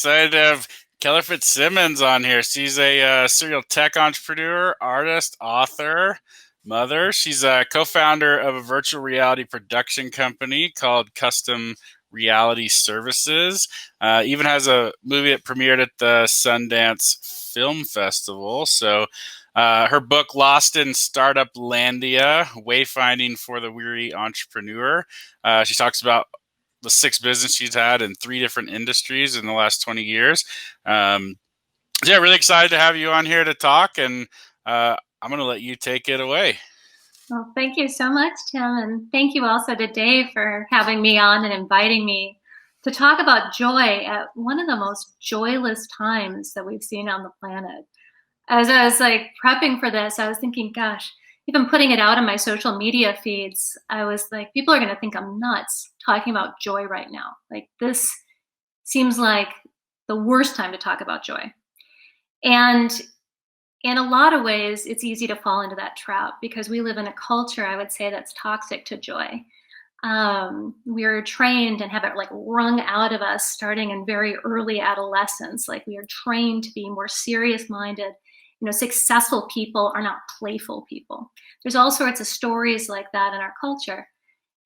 excited to have Keller Fitzsimmons on here. She's a serial tech entrepreneur, artist, author, mother. She's a co-founder of a virtual reality production company called Custom Reality Services. Even has a movie that premiered at the Sundance Film Festival. So her book, Lost in Startuplandia, Wayfinding for the Weary Entrepreneur. She talks about the 6 business she's had in 3 different industries in the last 20 years. Yeah, really excited to have you on here to talk, and I'm going to let you take it away. Well, thank you so much, Tim, and thank you also to Dave for having me on and inviting me to talk about joy at one of the most joyless times that we've seen on the planet. As I was prepping for this, I was thinking, gosh, even putting it out on my social media feeds, I was like, people are going to think I'm nuts talking about joy right now. Like, this seems like the worst time to talk about joy. And in a lot of ways, it's easy to fall into that trap because we live in a culture, I would say, that's toxic to joy. We're trained and have it wrung out of us starting in very early adolescence. Like, we are trained to be more serious-minded. Successful people are not playful people. There's all sorts of stories like that in our culture.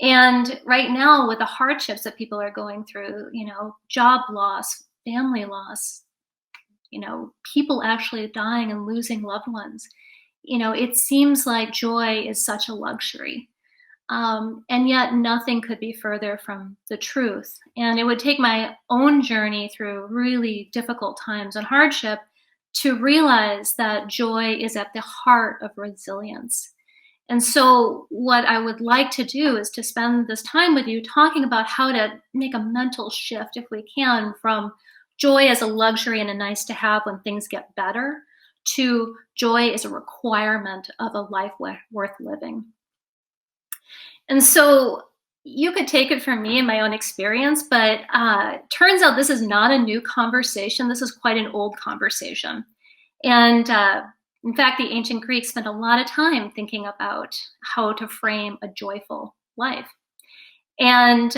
And right now, with the hardships that people are going through, job loss, family loss, people actually dying and losing loved ones, it seems like joy is such a luxury. And yet nothing could be further from the truth. And it would take my own journey through really difficult times and hardship to realize that joy is at the heart of resilience. And so what I would like to do is to spend this time with you talking about how to make a mental shift, if we can, from joy as a luxury and a nice to have when things get better, to joy as a requirement of a life worth living. And so you could take it from me and my own experience, but turns out this is not a new conversation. This is quite an old conversation. And in fact, the ancient Greeks spent a lot of time thinking about how to frame a joyful life. And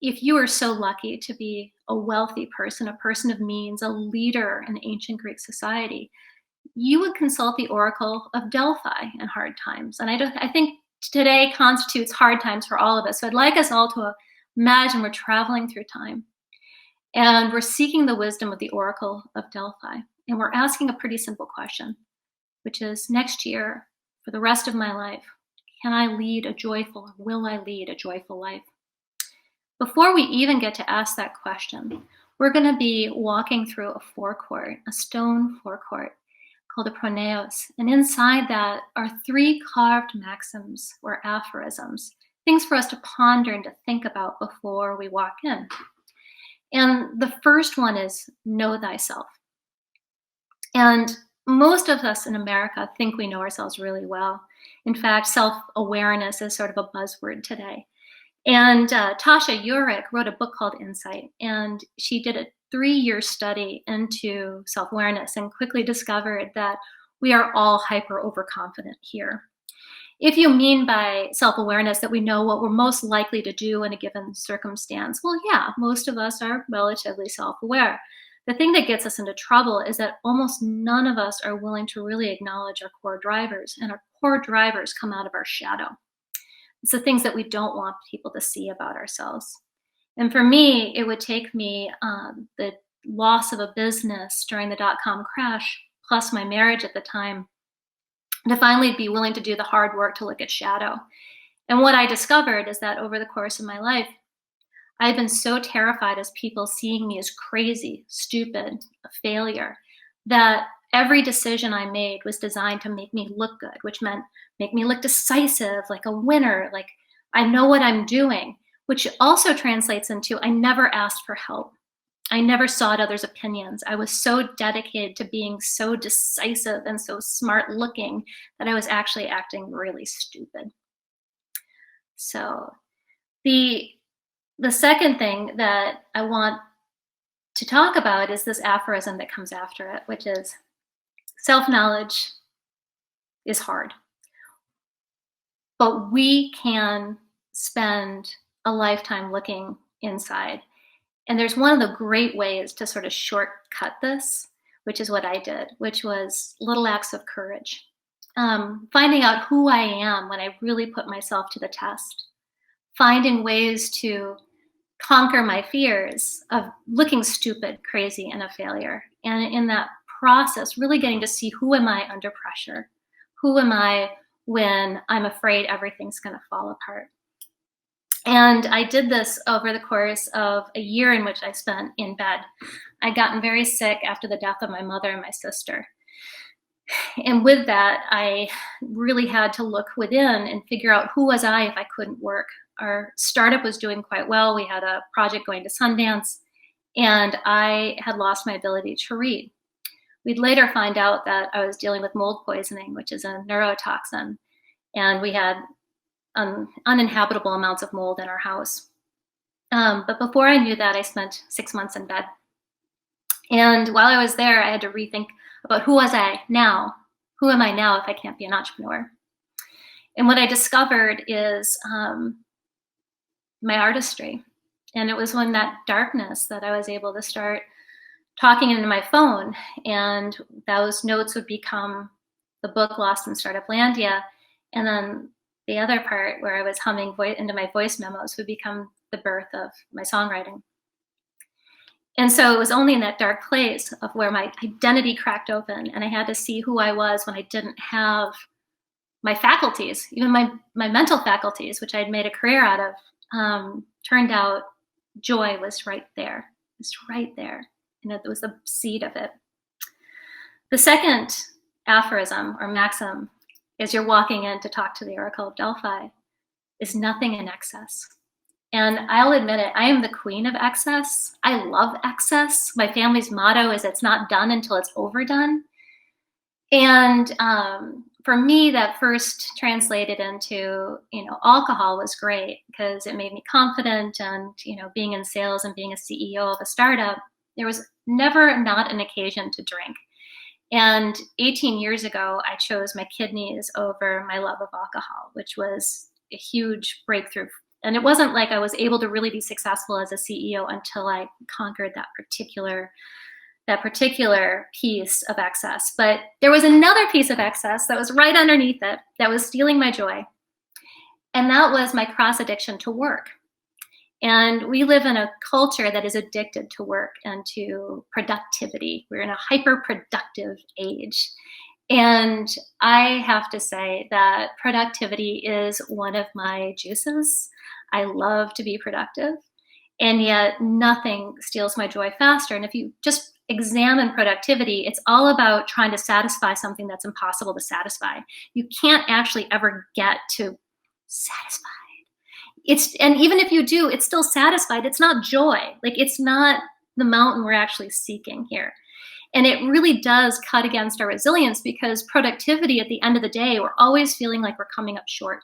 if you are so lucky to be a wealthy person, a person of means, a leader in ancient Greek society, you would consult the Oracle of Delphi in hard times. And I think today constitutes hard times for all of us. So I'd like us all to imagine we're traveling through time and we're seeking the wisdom of the Oracle of Delphi. And we're asking a pretty simple question, which is, next year, for the rest of my life, will I lead a joyful life? Before we even get to ask that question, we're going to be walking through a forecourt, a stone forecourt called a Pronayos. And inside that are 3 carved maxims or aphorisms, things for us to ponder and to think about before we walk in. And the first one is, know thyself. And most of us in America think we know ourselves really well. In fact, self-awareness is sort of a buzzword today. And Tasha Eurich wrote a book called Insight, and she did a 3-year study into self-awareness and quickly discovered that we are all hyper overconfident here. If you mean by self-awareness that we know what we're most likely to do in a given circumstance, well, yeah, most of us are relatively self-aware. The thing that gets us into trouble is that almost none of us are willing to really acknowledge our core drivers, and our core drivers come out of our shadow. It's the things that we don't want people to see about ourselves. And for me, it would take me the loss of a business during the dot-com crash, plus my marriage at the time, to finally be willing to do the hard work to look at shadow. And what I discovered is that over the course of my life, I've been so terrified as people seeing me as crazy, stupid, a failure, that every decision I made was designed to make me look good, which meant make me look decisive, like a winner, like I know what I'm doing, which also translates into I never asked for help. I never sought others' opinions. I was so dedicated to being so decisive and so smart looking that I was actually acting really stupid. So the second thing that I want to talk about is this aphorism that comes after it, which is self-knowledge is hard. But we can spend a lifetime looking inside And there's one of the great ways to sort of shortcut this, which is what I did, which was little acts of courage. Finding out who I am when I really put myself to the test, finding ways to conquer my fears of looking stupid, crazy, and a failure. And in that process, really getting to see, who am I under pressure? Who am I when I'm afraid everything's going to fall apart? And I did this over the course of a year in which I spent in bed. I'd gotten very sick after the death of my mother and my sister. And with that, I really had to look within and figure out, who was I if I couldn't work? Our startup was doing quite well. We had a project going to Sundance, and I had lost my ability to read. We'd later find out that I was dealing with mold poisoning, which is a neurotoxin, and we had uninhabitable amounts of mold in our house. But before I knew that, I spent 6 months in bed. And while I was there, I had to rethink about, who was I now? Who am I now if I can't be an entrepreneur? And what I discovered is my artistry. And it was when that darkness that I was able to start talking into my phone, and those notes would become the book Lost in Startuplandia. And then the other part where I was humming into my voice memos would become the birth of my songwriting. And so it was only in that dark place of where my identity cracked open, and I had to see who I was when I didn't have my faculties, even my mental faculties, which I'd made a career out of. Turned out joy was right there. It was right there. And it was the seed of it. The second aphorism or maxim, as you're walking in to talk to the Oracle of Delphi, is nothing in excess. And I'll admit it, I am the queen of excess. I love excess. My family's motto is, it's not done until it's overdone. And for me, that first translated into, alcohol was great because it made me confident, and, being in sales and being a CEO of a startup, there was never not an occasion to drink. And 18 years ago, I chose my kidneys over my love of alcohol, which was a huge breakthrough. And it wasn't like I was able to really be successful as a CEO until I conquered that particular piece of excess. But there was another piece of excess that was right underneath it that was stealing my joy. And that was my cross addiction to work. And we live in a culture that is addicted to work and to productivity. We're in a hyper-productive age. And I have to say that productivity is one of my juices. I love to be productive. And yet nothing steals my joy faster. And if you just examine productivity, it's all about trying to satisfy something that's impossible to satisfy. You can't actually ever get to satisfied. And even if you do, it's still satisfied. It's not joy. Like, it's not the mountain we're actually seeking here. And it really does cut against our resilience, because productivity at the end of the day, we're always feeling like we're coming up short.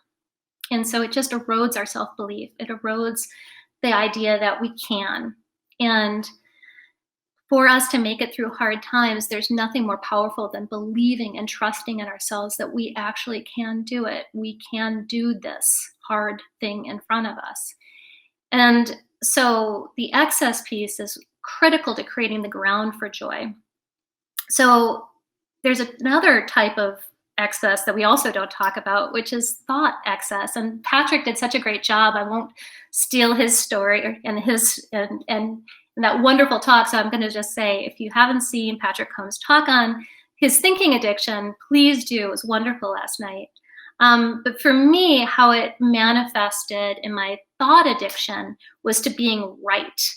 And so it just erodes our self-belief. It erodes the idea that we can. And for us to make it through hard times, there's nothing more powerful than believing and trusting in ourselves that we actually can do it. We can do this hard thing in front of us. And so the excess piece is critical to creating the ground for joy. So there's another type of excess that we also don't talk about, which is thought excess. And Patrick did such a great job. I won't steal his story and that wonderful talk. So I'm going to just say, if you haven't seen Patrick Combs' talk on his thinking addiction, please do. It was wonderful last night. But for me, how it manifested in my thought addiction was to being right.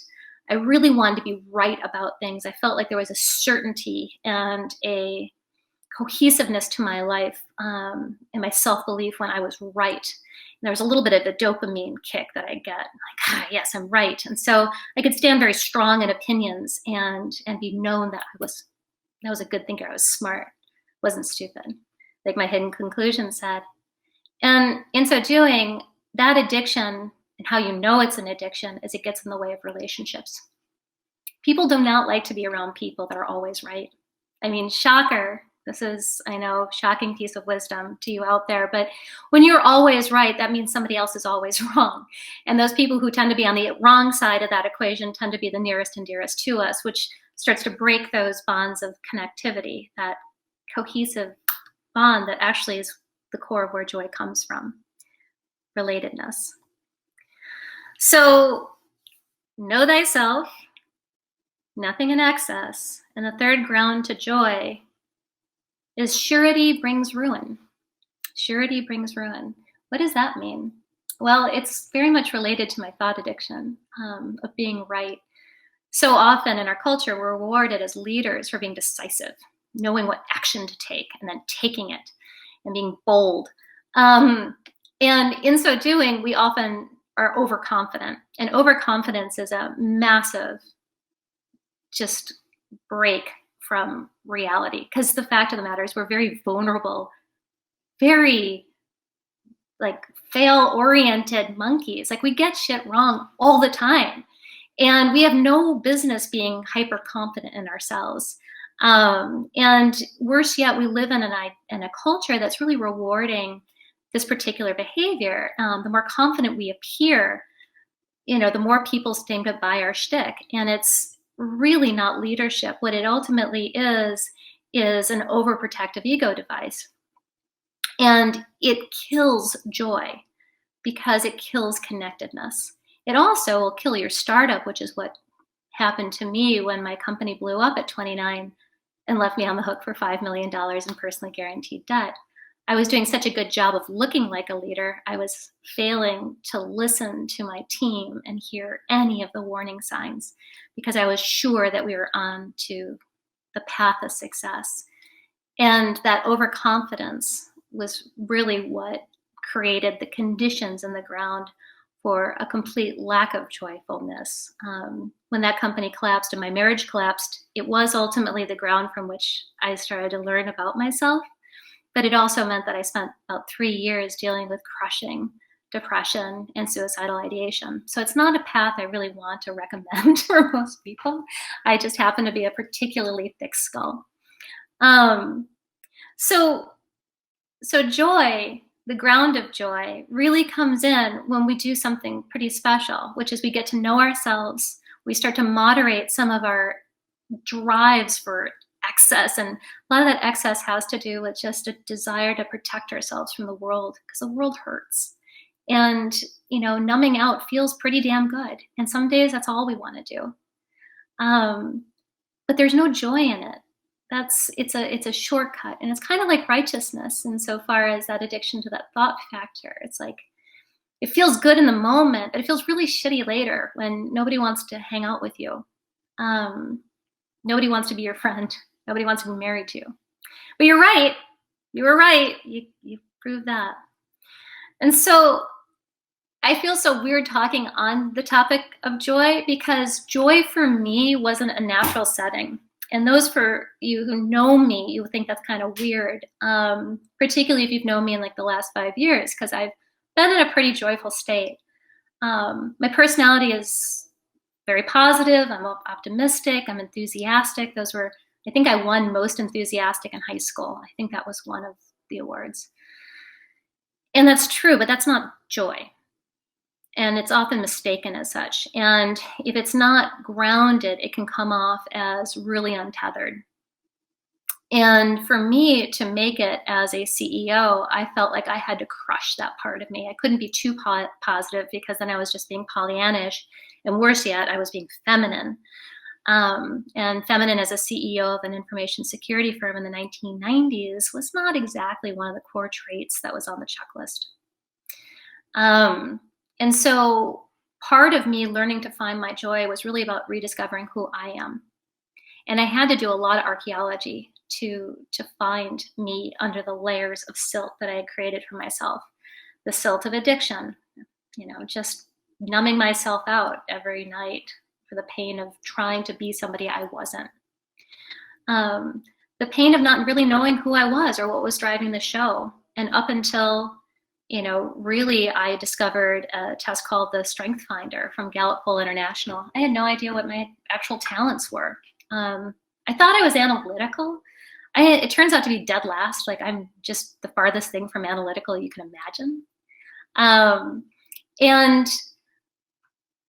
I really wanted to be right about things. I felt like there was a certainty and a cohesiveness to my life and my self-belief when I was right. And there was a little bit of a dopamine kick that I get. Like, yes, I'm right. And so I could stand very strong in opinions and be known that I was a good thinker. I was smart, wasn't stupid, like my hidden conclusion said. And in so doing, that addiction, and how you know it's an addiction, is it gets in the way of relationships. People do not like to be around people that are always right. I mean, shocker, This is, I know, shocking piece of wisdom to you out there, but when you're always right, that means somebody else is always wrong. And those people who tend to be on the wrong side of that equation tend to be the nearest and dearest to us, which starts to break those bonds of connectivity, that cohesive bond that actually is the core of where joy comes from, relatedness. So know thyself, nothing in excess, and the third ground to joy is surety brings ruin. Surety brings ruin. What does that mean? Well, it's very much related to my thought addiction of being right. So often in our culture, we're rewarded as leaders for being decisive, knowing what action to take, and then taking it, and being bold. And in so doing, we often are overconfident. And overconfidence is a massive just break from reality, because the fact of the matter is we're very vulnerable, very like fail-oriented monkeys. Like, we get shit wrong all the time, and we have no business being hyper confident in ourselves. And worse yet, we live in a culture that's really rewarding this particular behavior. The more confident we appear, the more people seem to buy our shtick, and it's really not leadership. What it ultimately is an overprotective ego device. And it kills joy because it kills connectedness. It also will kill your startup, which is what happened to me when my company blew up at 29 and left me on the hook for $5 million in personally guaranteed debt. I was doing such a good job of looking like a leader, I was failing to listen to my team and hear any of the warning signs, because I was sure that we were on to the path of success. And that overconfidence was really what created the conditions in the ground for a complete lack of joyfulness. When that company collapsed and my marriage collapsed, it was ultimately the ground from which I started to learn about myself. But it also meant that I spent about 3 years dealing with crushing depression and suicidal ideation. So it's not a path I really want to recommend for most people. I just happen to be a particularly thick skull. So joy, the ground of joy, really comes in when we do something pretty special, which is we get to know ourselves. We start to moderate some of our drives for excess, and a lot of that excess has to do with just a desire to protect ourselves from the world, because the world hurts, and numbing out feels pretty damn good, and some days that's all we want to do, but there's no joy in it. It's a shortcut, and it's kind of like righteousness insofar as that addiction to that thought factor. It's like it feels good in the moment, but it feels really shitty later when nobody wants to hang out with you. Nobody wants to be your friend. Nobody wants to be married to you. But you're right. You were right. You proved that. And so I feel so weird talking on the topic of joy, because joy for me wasn't a natural setting. And those for you who know me, you think that's kind of weird, particularly if you've known me in like the last 5 years, because I've been in a pretty joyful state. My personality is very positive. I'm optimistic. I'm enthusiastic. I think I won most enthusiastic in high school. I think that was one of the awards. And that's true, but that's not joy. And it's often mistaken as such. And if it's not grounded, it can come off as really untethered. And for me to make it as a CEO, I felt like I had to crush that part of me. I couldn't be too positive, because then I was just being Pollyannish. And worse yet, I was being feminine. And feminine as a CEO of an information security firm in the 1990s was not exactly one of the core traits that was on the checklist. And so part of me learning to find my joy was really about rediscovering who I am. And I had to do a lot of archaeology to find me under the layers of silt that I had created for myself. The silt of addiction, just numbing myself out every night for the pain of trying to be somebody I wasn't. The pain of not really knowing who I was or what was driving the show. And up until, really I discovered a test called the Strength Finder from Gallup Poll International. I had no idea what my actual talents were. I thought I was analytical. it turns out to be dead last. Like, I'm just the farthest thing from analytical you can imagine. And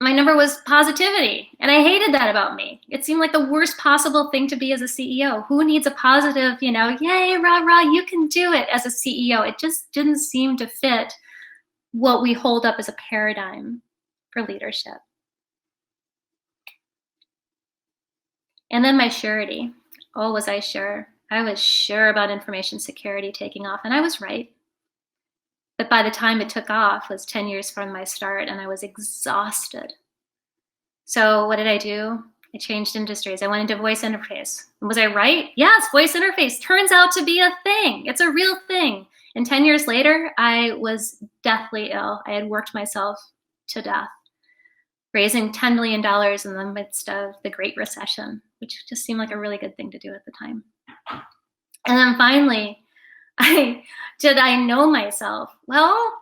my number was positivity. And I hated that about me. It seemed like the worst possible thing to be as a CEO. Who needs a positive, yay, rah, rah, you can do it as a CEO? It just didn't seem to fit what we hold up as a paradigm for leadership. And then my surety. Oh, was I sure? I was sure about information security taking off, and I was right. But by the time it took off was 10 years from my start, and I was exhausted. So what did I do? I changed industries. I went into voice interface. And was I right? Yes, voice interface turns out to be a thing. It's a real thing. And 10 years later, I was deathly ill. I had worked myself to death, raising $10 million in the midst of the Great Recession, which just seemed like a really good thing to do at the time. And then finally, did I know myself? Well,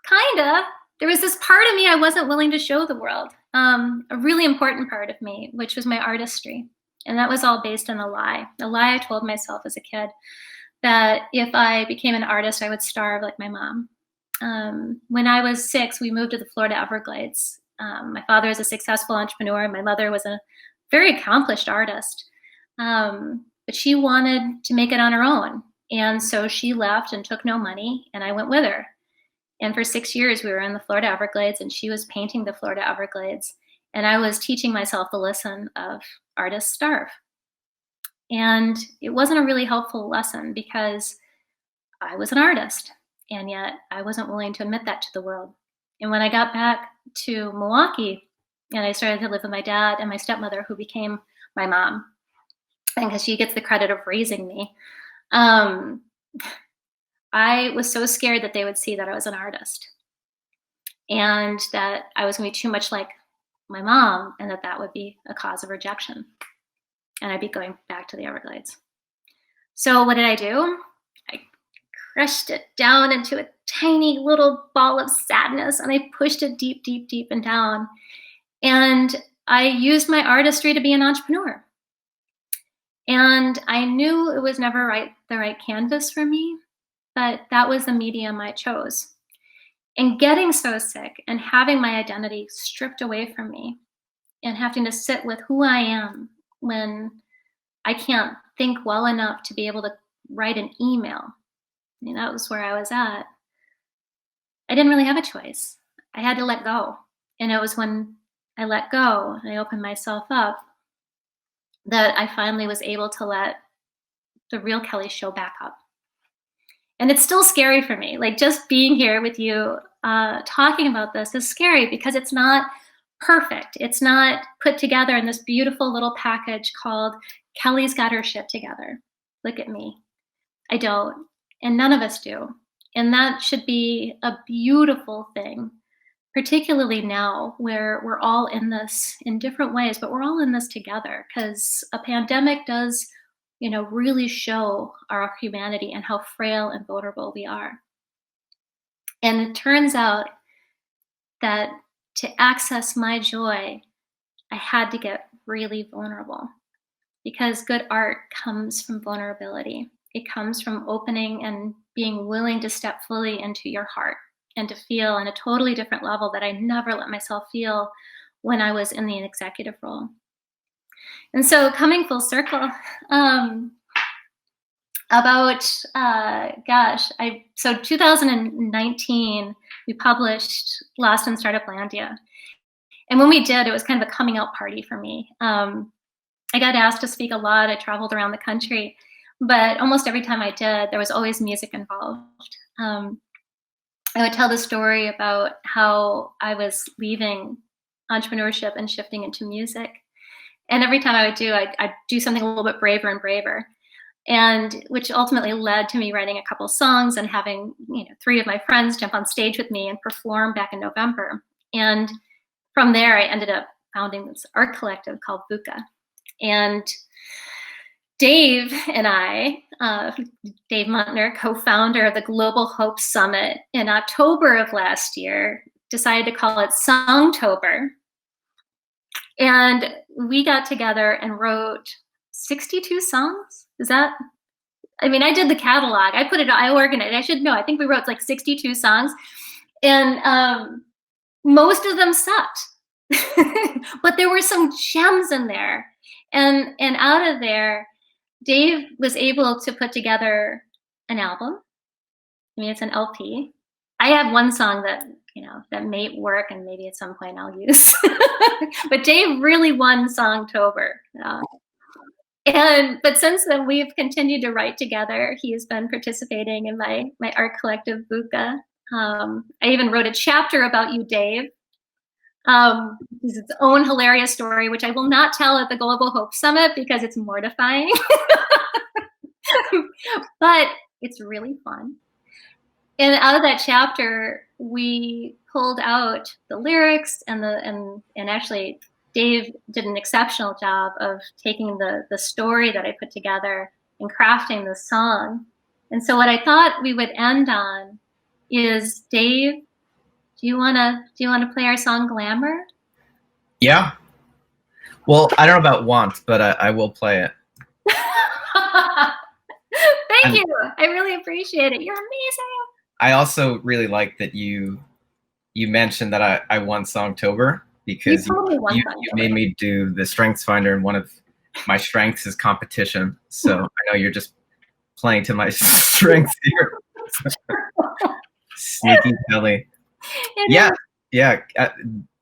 kinda. There was this part of me I wasn't willing to show the world, a really important part of me, which was my artistry. And that was all based on a lie I told myself as a kid, that if I became an artist, I would starve like my mom. When I was 6, we moved to the Florida Everglades. My father is a successful entrepreneur. My mother was a very accomplished artist, but she wanted to make it on her own. And so she left and took no money, and I went with her. And for 6 years, we were in the Florida Everglades, and she was painting the Florida Everglades. And I was teaching myself the lesson of artists starve. And it wasn't a really helpful lesson because I was an artist, and yet I wasn't willing to admit that to the world. And when I got back to Milwaukee, and I started to live with my dad and my stepmother, who became my mom, and because she gets the credit of raising me, I was so scared that they would see that I was an artist and that I was going to be too much like my mom, and that would be a cause of rejection. And I'd be going back to the Everglades. So what did I do? I crushed it down into a tiny little ball of sadness, and I pushed it deep, deep, deep and down. And I used my artistry to be an entrepreneur. And I knew it was never the right canvas for me, but that was the medium I chose. And getting so sick and having my identity stripped away from me and having to sit with who I am when I can't think well enough to be able to write an email. I mean, that was where I was at. I didn't really have a choice. I had to let go. And it was when I let go and I opened myself up that I finally was able to let the real Kelly show back up. And it's still scary for me. Like, just being here with you talking about this is scary because it's not perfect. It's not put together in this beautiful little package called Kelly's got her shit together. Look at me. I don't. And none of us do. And that should be a beautiful thing, particularly now where we're all in this in different ways, but we're all in this together, because a pandemic does, really show our humanity and how frail and vulnerable we are. And it turns out that to access my joy, I had to get really vulnerable, because good art comes from vulnerability. It comes from opening and being willing to step fully into your heart and to feel on a totally different level that I never let myself feel when I was in the executive role. And so, coming full circle, so 2019, we published Lost in Startuplandia. And when we did, it was kind of a coming out party for me. I got asked to speak a lot. I traveled around the country, but almost every time I did, there was always music involved. I would tell the story about how I was leaving entrepreneurship and shifting into music. And every time I would I'd do something a little bit braver and braver, and which ultimately led to me writing a couple songs and having 3 of my friends jump on stage with me and perform back in November. And from there, I ended up founding this art collective called VUCA. And Dave and I, Dave Muntner, co-founder of the Global Hope Summit, in October of last year, decided to call it Songtober. And we got together and wrote 62 songs. Is that I mean, I did the catalog. I put it, I organized, I should know. I think we wrote like 62 songs, and most of them sucked. But there were some gems in there. And out of there, Dave was able to put together an album. I mean, it's an LP. I have one song that, you know, that may work and maybe at some point I'll use. But Dave really won Songtober. But since then, we've continued to write together. He has been participating in my art collective, VUCA. I even wrote a chapter about you, Dave. It's its own hilarious story, which I will not tell at the Global Hope Summit because it's mortifying. But it's really fun. And out of that chapter, we pulled out the lyrics and actually Dave did an exceptional job of taking the story that I put together and crafting the song. And so what I thought we would end on is, Dave, do you wanna play our song Glamour? Yeah. Well, I don't know about want, but I will play it. Thank you. I really appreciate it. You're amazing. I also really like that you mentioned that I won Songtober, because you made me do the Strengths Finder, and one of my strengths is competition. So I know you're just playing to my strengths here. Sneaky Kelly. Yeah.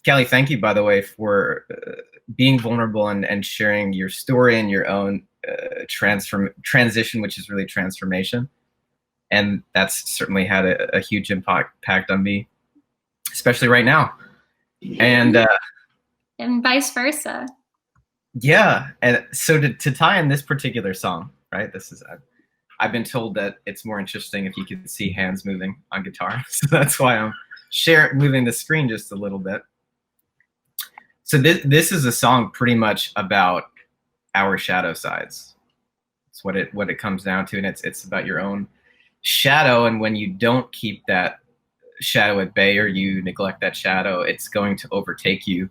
Kelly, thank you, by the way, for being vulnerable and sharing your story and your own transition, which is really transformation. And that's certainly had a huge impact on me, especially right now. And vice versa. Yeah. And so to tie in this particular song, right? This is, I've been told that it's more interesting if you can see hands moving on guitar. So that's why I'm moving the screen just a little bit. So this is a song pretty much about our shadow sides. It's what it comes down to. And it's about your own shadow. And when you don't keep that shadow at bay, or you neglect that shadow, it's going to overtake you.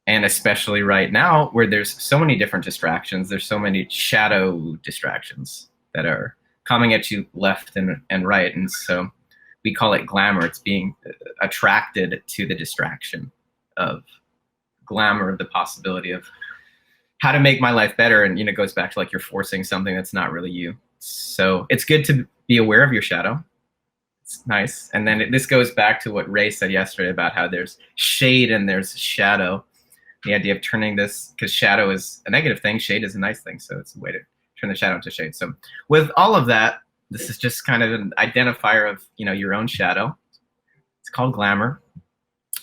And especially right now, where there's so many different distractions, there's so many shadow distractions that are coming at you left and right. And so we call it glamour. It's being attracted to the distraction of glamour, the possibility of how to make my life better. And, it goes back to like you're forcing something that's not really you. So it's good to be aware of your shadow. It's nice. And then this goes back to what Ray said yesterday about how there's shade and there's shadow. The idea of turning this, because shadow is a negative thing, shade is a nice thing. So it's a way to turn the shadow into shade. So with all of that, this is just kind of an identifier of, your own shadow. It's called Glamour.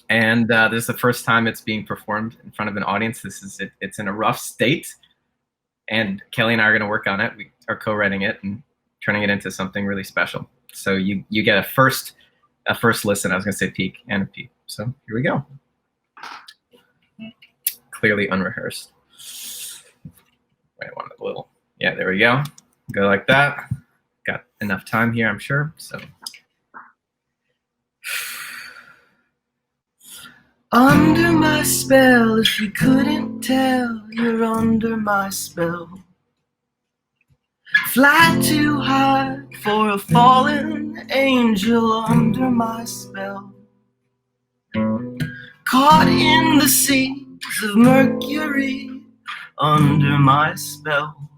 And this is the first time it's being performed in front of an audience. It's in a rough state. And Kelly and I are going to work on it. We are co-writing it and turning it into something really special. So you get a first listen. I was going to say peek and a peek. So here we go. Clearly unrehearsed. Wait, I want a little. Yeah, there we go. Go like that. Got enough time here, I'm sure. So. Under my spell, if you couldn't tell, you're under my spell. Fly too high for a fallen angel under my spell. Caught in the seas of Mercury under my spell.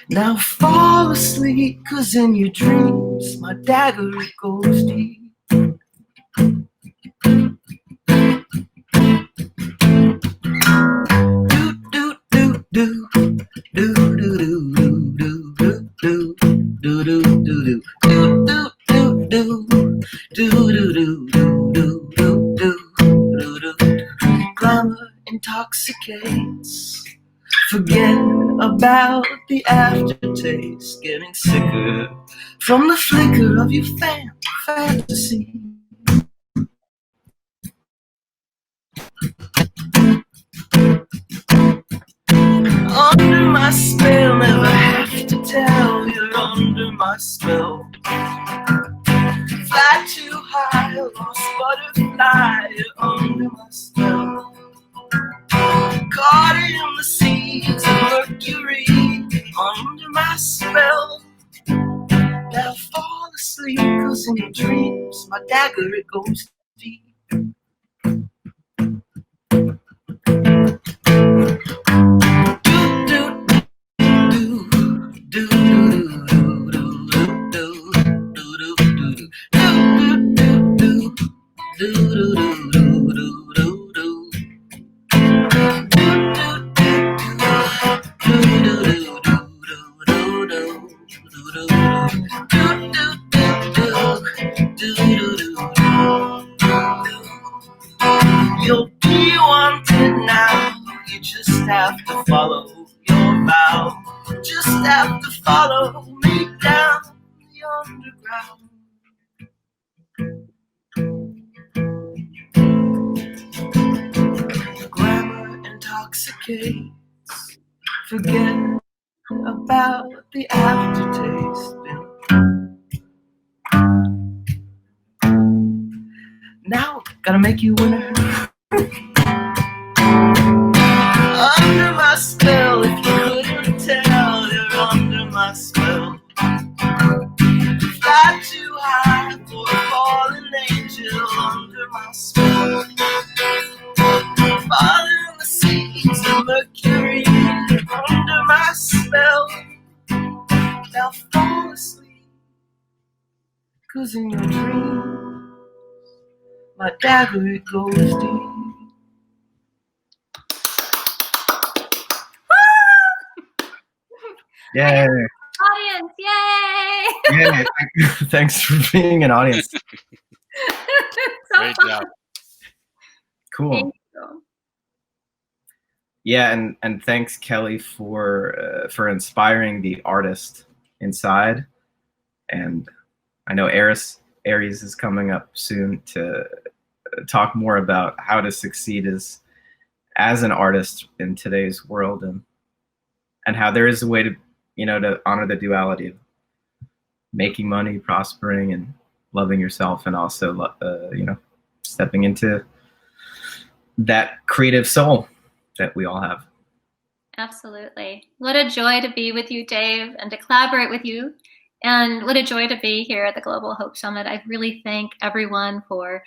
Now fall asleep, 'cause in your dreams my dagger goes deep. Glamour intoxicates. Forget about the aftertaste. Getting sicker from the flicker of your fantasy. Under my spell, never have to tell, you're under my spell. Fly too high, lost butterfly, you're under my spell. Caught in the seas of Mercury, under my my spell. They'll fall asleep, 'cause in your dreams, my dagger, it goes deep. You'll be wanted now. You just have to follow your vow. Just have to follow me down the underground. Glamour intoxicates. Forget about the aftertaste. Now, gotta make you winner. Under my spell, if you couldn't tell, you're under my spell. Fly too high for a fallen angel. Under my spell. Falling the seas of Mercury. Under my spell. Now fall asleep, 'cause in your dreams, my dagger, it goes deep. Yay! Audience, yay! Yeah, thanks for being an audience. So Great fun. job. Cool. Thank you. Yeah, and thanks, Kelly, for inspiring the artist inside. And I know Aries is coming up soon to talk more about how to succeed as an artist in today's world, and how there is a way to, to honor the duality of making money, prospering, and loving yourself, and also, stepping into that creative soul that we all have. Absolutely. What a joy to be with you, Dave, and to collaborate with you. And what a joy to be here at the Global Hope Summit. I really thank everyone for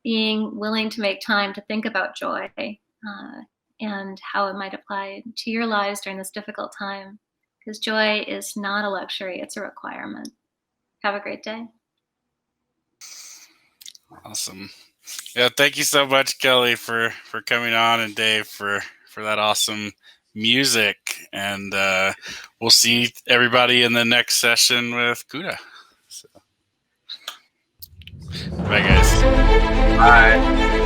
being willing to make time to think about joy and how it might apply to your lives during this difficult time. Because joy is not a luxury, it's a requirement. Have a great day. Awesome. Yeah, thank you so much, Kelly, for coming on, and Dave for that awesome music. And we'll see everybody in the next session with Kuda. So, bye, guys. Bye.